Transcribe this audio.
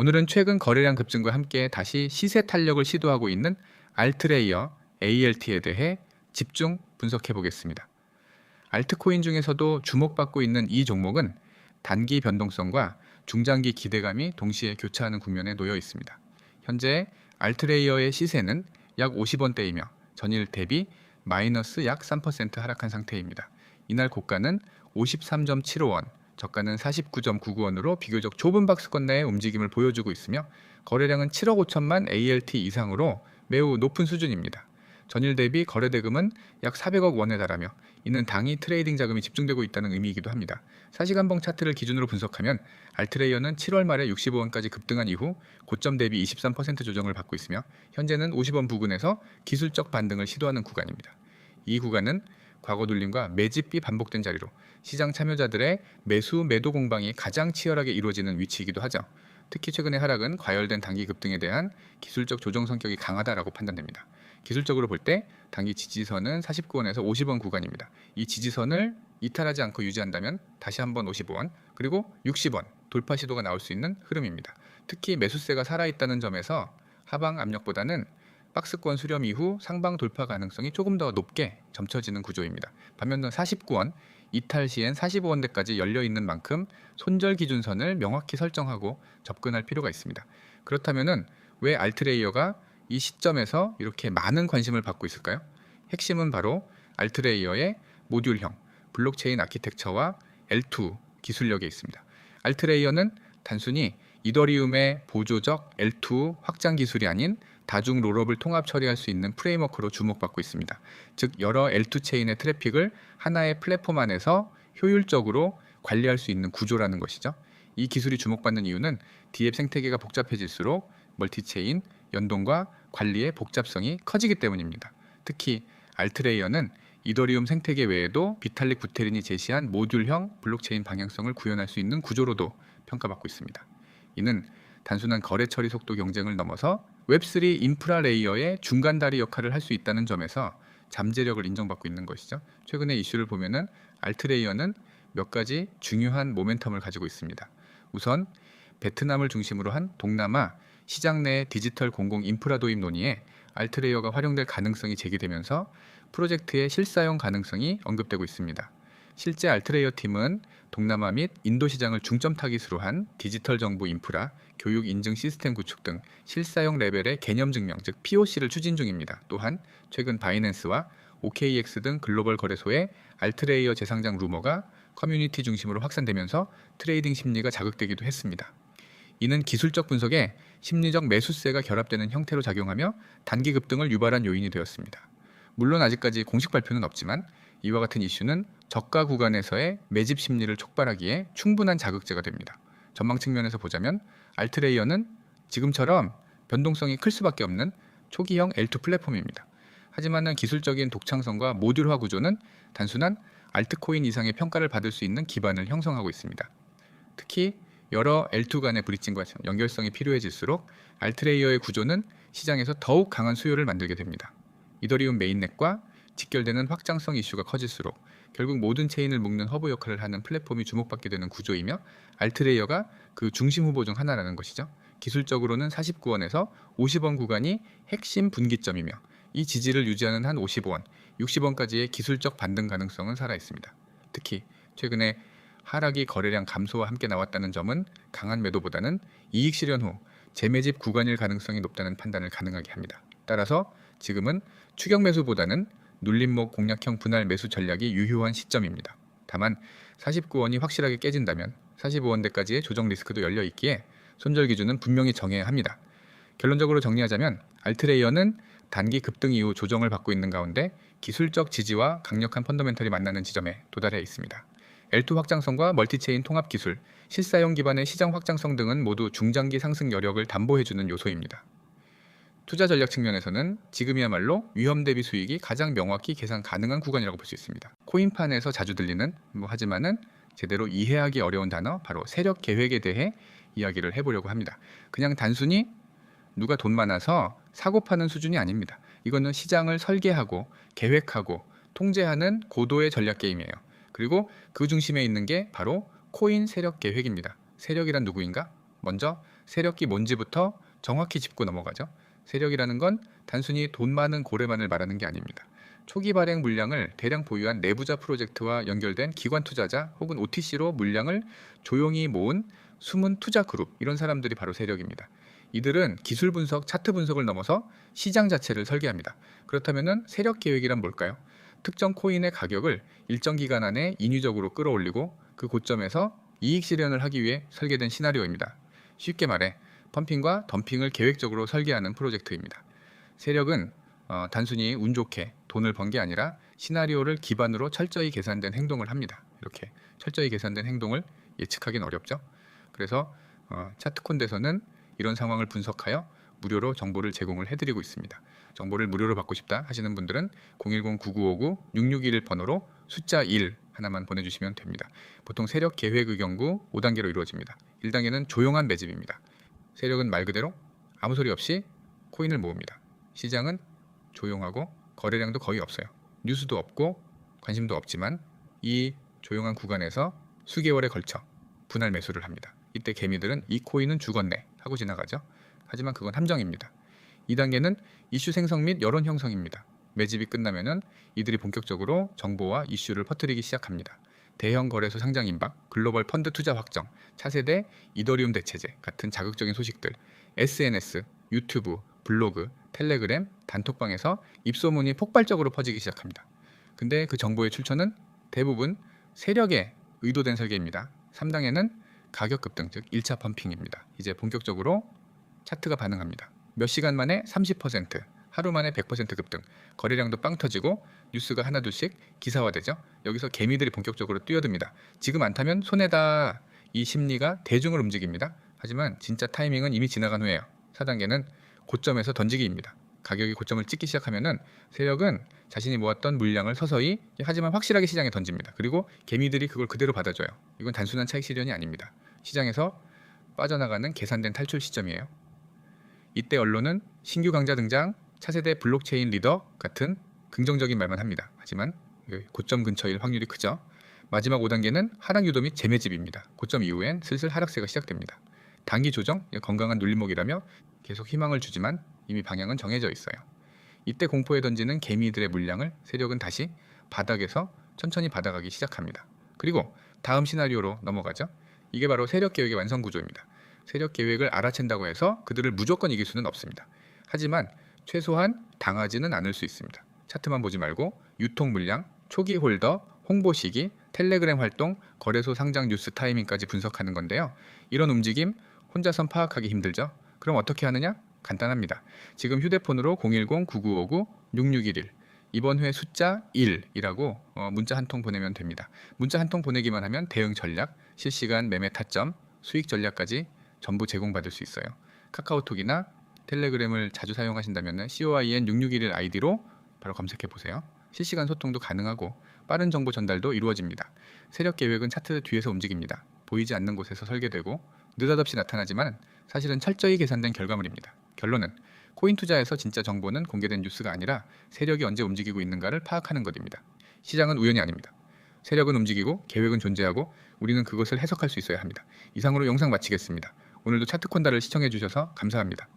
오늘은 최근 거래량 급증과 함께 다시 시세 탄력을 시도하고 있는 알트레이어 ALT에 대해 집중 분석해 보겠습니다. 알트코인 중에서도 주목받고 있는 이 종목은 단기 변동성과 중장기 기대감이 동시에 교차하는 국면에 놓여 있습니다. 현재 알트레이어의 시세는 약 50원대이며 전일 대비 마이너스 약 3% 하락한 상태입니다. 이날 고가는 53.75원, 저가는 49.99원으로 비교적 좁은 박스권 내의 움직임을 보여주고 있으며 거래량은 7억 5천만 ALT 이상으로 매우 높은 수준입니다. 전일 대비 거래대금은 약 400억 원에 달하며 이는 당이 트레이딩 자금이 집중되고 있다는 의미이기도 합니다. 4시간봉 차트를 기준으로 분석하면 알트레이어는 7월 말에 65원까지 급등한 이후 고점 대비 23% 조정을 받고 있으며 현재는 50원 부근에서 기술적 반등을 시도하는 구간입니다. 이 구간은 과거 눌림과 매집이 반복된 자리로 시장 참여자들의 매수 매도 공방이 가장 치열하게 이루어지는 위치이기도 하죠. 특히 최근의 하락은 과열된 단기 급등에 대한 기술적 조정 성격이 강하다라고 판단됩니다. 기술적으로 볼 때 단기 지지선은 49원에서 50원 구간입니다. 이 지지선을 이탈하지 않고 유지한다면 다시 한번 55원 그리고 60원 돌파 시도가 나올 수 있는 흐름입니다. 특히 매수세가 살아있다는 점에서 하방 압력보다는 박스권 수렴 이후 상방 돌파 가능성이 조금 더 높게 점쳐지는 구조입니다. 반면 49원 이탈 시엔 45원대까지 열려 있는 만큼 손절 기준선을 명확히 설정하고 접근할 필요가 있습니다. 그렇다면은 왜 알트레이어가 이 시점에서 이렇게 많은 관심을 받고 있을까요? 핵심은 바로 알트레이어의 모듈형 블록체인 아키텍처와 L2 기술력에 있습니다. 알트레이어는 단순히 이더리움의 보조적 L2 확장 기술이 아닌 다중 롤업을 통합 처리할 수 있는 프레임워크로 주목받고 있습니다. 즉 여러 L2 체인의 트래픽을 하나의 플랫폼 안에서 효율적으로 관리할 수 있는 구조라는 것이죠. 이 기술이 주목받는 이유는 DApp 생태계가 복잡해질수록 멀티체인, 연동과 관리의 복잡성이 커지기 때문입니다. 특히 알트레이어는 이더리움 생태계 외에도 비탈릭 부테린이 제시한 모듈형 블록체인 방향성을 구현할 수 있는 구조로도 평가받고 있습니다. 이는 단순한 거래 처리 속도 경쟁을 넘어서 웹3 인프라 레이어의 중간다리 역할을 할 수 있다는 점에서 잠재력을 인정받고 있는 것이죠. 최근의 이슈를 보면은 알트레이어는 몇 가지 중요한 모멘텀을 가지고 있습니다. 우선 베트남을 중심으로 한 동남아 시장 내 디지털 공공 인프라 도입 논의에 알트레이어가 활용될 가능성이 제기되면서 프로젝트의 실사용 가능성이 언급되고 있습니다. 실제 알트레이어 팀은 동남아 및 인도 시장을 중점 타깃으로 한 디지털 정보 인프라, 교육 인증 시스템 구축 등 실사용 레벨의 개념 증명, 즉 POC를 추진 중입니다. 또한 최근 바이낸스와 OKX 등 글로벌 거래소의 알트레이어 재상장 루머가 커뮤니티 중심으로 확산되면서 트레이딩 심리가 자극되기도 했습니다. 이는 기술적 분석에 심리적 매수세가 결합되는 형태로 작용하며 단기 급등을 유발한 요인이 되었습니다. 물론 아직까지 공식 발표는 없지만 이와 같은 이슈는 저가 구간에서의 매집 심리를 촉발하기에 충분한 자극제가 됩니다. 전망 측면에서 보자면 알트레이어는 지금처럼 변동성이 클 수밖에 없는 초기형 L2 플랫폼입니다. 하지만 기술적인 독창성과 모듈화 구조는 단순한 알트코인 이상의 평가를 받을 수 있는 기반을 형성하고 있습니다. 특히 여러 L2 간의 브리징과 연결성이 필요해질수록 알트레이어의 구조는 시장에서 더욱 강한 수요를 만들게 됩니다. 이더리움 메인넷과 직결되는 확장성 이슈가 커질수록 결국 모든 체인을 묶는 허브 역할을 하는 플랫폼이 주목받게 되는 구조이며 알트레이어가 그 중심 후보 중 하나라는 것이죠. 기술적으로는 49원에서 50원 구간이 핵심 분기점이며 이 지지를 유지하는 한 55원, 60원까지의 기술적 반등 가능성은 살아있습니다. 특히 최근에 하락이 거래량 감소와 함께 나왔다는 점은 강한 매도보다는 이익 실현 후 재매집 구간일 가능성이 높다는 판단을 가능하게 합니다. 따라서 지금은 추격 매수보다는 눌림목 공략형 분할 매수 전략이 유효한 시점입니다. 다만 49원이 확실하게 깨진다면 45원대까지의 조정 리스크도 열려 있기에 손절 기준은 분명히 정해야 합니다. 결론적으로 정리하자면 알트레이어는 단기 급등 이후 조정을 받고 있는 가운데 기술적 지지와 강력한 펀더멘털이 만나는 지점에 도달해 있습니다. L2 확장성과 멀티체인 통합 기술, 실사용 기반의 시장 확장성 등은 모두 중장기 상승 여력을 담보해주는 요소입니다. 투자 전략 측면에서는 지금이야말로 위험 대비 수익이 가장 명확히 계산 가능한 구간이라고 볼 수 있습니다. 코인판에서 자주 들리는 하지만은 제대로 이해하기 어려운 단어 바로 세력 계획에 대해 이야기를 해보려고 합니다. 그냥 단순히 누가 돈 많아서 사고 파는 수준이 아닙니다. 이거는 시장을 설계하고 계획하고 통제하는 고도의 전략 게임이에요. 그리고 그 중심에 있는 게 바로 코인 세력 계획입니다. 세력이란 누구인가? 먼저 세력이 뭔지부터 정확히 짚고 넘어가죠. 세력이라는 건 단순히 돈 많은 고래만을 말하는 게 아닙니다. 초기 발행 물량을 대량 보유한 내부자 프로젝트와 연결된 기관 투자자 혹은 OTC로 물량을 조용히 모은 숨은 투자 그룹, 이런 사람들이 바로 세력입니다. 이들은 기술 분석, 차트 분석을 넘어서 시장 자체를 설계합니다. 그렇다면 세력 계획이란 뭘까요? 특정 코인의 가격을 일정 기간 안에 인위적으로 끌어올리고 그 고점에서 이익 실현을 하기 위해 설계된 시나리오입니다. 쉽게 말해 펌핑과 덤핑을 계획적으로 설계하는 프로젝트입니다. 세력은 단순히 운 좋게 돈을 번 게 아니라 시나리오를 기반으로 철저히 계산된 행동을 합니다. 이렇게 철저히 계산된 행동을 예측하기는 어렵죠. 그래서 차트콘대에서는 이런 상황을 분석하여 무료로 정보를 제공을 해드리고 있습니다. 정보를 무료로 받고 싶다 하시는 분들은 010-9959-6621 번호로 숫자 1 하나만 보내주시면 됩니다. 보통 세력 계획 의견구 5단계로 이루어집니다. 1단계는 조용한 매집입니다. 세력은 말 그대로 아무 소리 없이 코인을 모읍니다. 시장은 조용하고 거래량도 거의 없어요. 뉴스도 없고 관심도 없지만 이 조용한 구간에서 수개월에 걸쳐 분할 매수를 합니다. 이때 개미들은 이 코인은 죽었네 하고 지나가죠. 하지만 그건 함정입니다. 2단계는 이슈 생성 및 여론 형성입니다. 매집이 끝나면은 이들이 본격적으로 정보와 이슈를 퍼뜨리기 시작합니다. 대형 거래소 상장 임박, 글로벌 펀드 투자 확정, 차세대 이더리움 대체제 같은 자극적인 소식들, SNS, 유튜브, 블로그, 텔레그램, 단톡방에서 입소문이 폭발적으로 퍼지기 시작합니다. 근데 그 정보의 출처는 대부분 세력의 의도된 설계입니다. 3단계는 가격 급등, 즉 1차 펌핑입니다. 이제 본격적으로 차트가 반응합니다. 몇 시간 만에 30%, 하루 만에 100% 급등, 거래량도 빵 터지고 뉴스가 하나둘씩 기사화되죠. 여기서 개미들이 본격적으로 뛰어듭니다. 지금 안 타면 손해다. 이 심리가 대중을 움직입니다. 하지만 진짜 타이밍은 이미 지나간 후에요. 4단계는 고점에서 던지기입니다. 가격이 고점을 찍기 시작하면은 세력은 자신이 모았던 물량을 서서히 하지만 확실하게 시장에 던집니다. 그리고 개미들이 그걸 그대로 받아줘요. 이건 단순한 차익 실현이 아닙니다. 시장에서 빠져나가는 계산된 탈출 시점이에요. 이때 언론은 신규 강자 등장, 차세대 블록체인 리더 같은 긍정적인 말만 합니다. 하지만 고점 근처일 확률이 크죠. 마지막 5단계는 하락 유도 및 재매집입니다. 고점 이후엔 슬슬 하락세가 시작됩니다. 단기 조정, 건강한 눌림목이라며 계속 희망을 주지만 이미 방향은 정해져 있어요. 이때 공포에 던지는 개미들의 물량을 세력은 다시 바닥에서 천천히 받아가기 시작합니다. 그리고 다음 시나리오로 넘어가죠. 이게 바로 세력 계획의 완성 구조입니다. 세력 계획을 알아챈다고 해서 그들을 무조건 이길 수는 없습니다. 하지만 최소한 당하지는 않을 수 있습니다. 차트만 보지 말고 유통 물량, 초기 홀더, 홍보 시기, 텔레그램 활동, 거래소 상장 뉴스 타이밍까지 분석하는 건데요. 이런 움직임 혼자선 파악하기 힘들죠? 그럼 어떻게 하느냐? 간단합니다. 지금 휴대폰으로 010-9959-6611 이번 회 숫자 1이라고 문자 한 통 보내면 됩니다. 문자 한 통 보내기만 하면 대응 전략, 실시간 매매 타점, 수익 전략까지 전부 제공받을 수 있어요. 카카오톡이나 텔레그램을 자주 사용하신다면 COIN6611 아이디로 바로 검색해 보세요. 실시간 소통도 가능하고 빠른 정보 전달도 이루어집니다. 세력 계획은 차트 뒤에서 움직입니다. 보이지 않는 곳에서 설계되고 느닷없이 나타나지만 사실은 철저히 계산된 결과물입니다. 결론은 코인 투자에서 진짜 정보는 공개된 뉴스가 아니라 세력이 언제 움직이고 있는가를 파악하는 것입니다. 시장은 우연이 아닙니다. 세력은 움직이고 계획은 존재하고 우리는 그것을 해석할 수 있어야 합니다. 이상으로 영상 마치겠습니다. 오늘도 차트콘다를 시청해 주셔서 감사합니다.